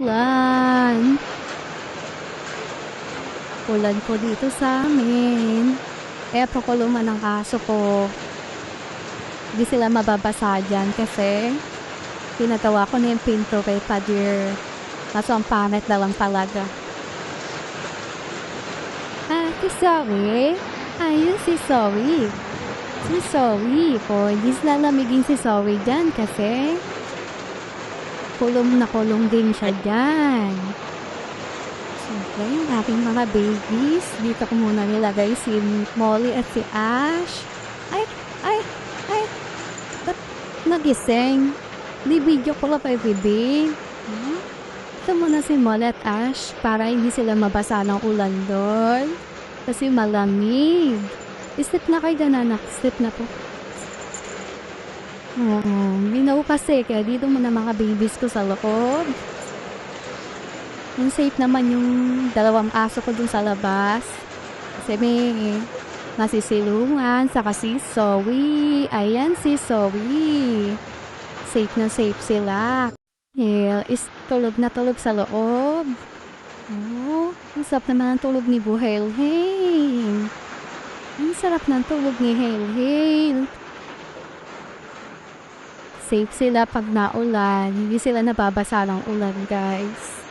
Ulan. Ulan po dito sa'min. Eto kulungan ng aso ko. Di sila mababasa diyan kasi pinagawa ko na yung pinto kay Pader. Kaso ang pangit na lang talaga. Si Zoe? Ayun si Zoe. Si Zoe po, hindi lalamigin si Zoe diyan kasi kulong na kulong din siya diyan. Siyempre, yung aking mga babies. Dito ko muna nilagay si Molly at si Ash. Ay, ay, ay. Ba't nagising? Di video ko lang kay Bibi. Ito muna si Molly at Ash para hindi sila mabasa ng ulan doon. Kasi malamig. Sleep na kayo dyan, anak. Sleep na po. Binaw kasi kaya dito muna mga babies ko sa loob. Yung safe naman yung dalawang aso ko dun sa labas. Kasi may masisilungan. Saka si Zoe. Ayan si Zoe. Safe na safe sila. Is tulog na tulog sa loob. Ang sarap naman ang tulog ni Buhail-Hail. Ang sarap ng tulog ni Hail-Hail. Safe sila pag naulan. Hindi sila nababasa ng ulan, guys.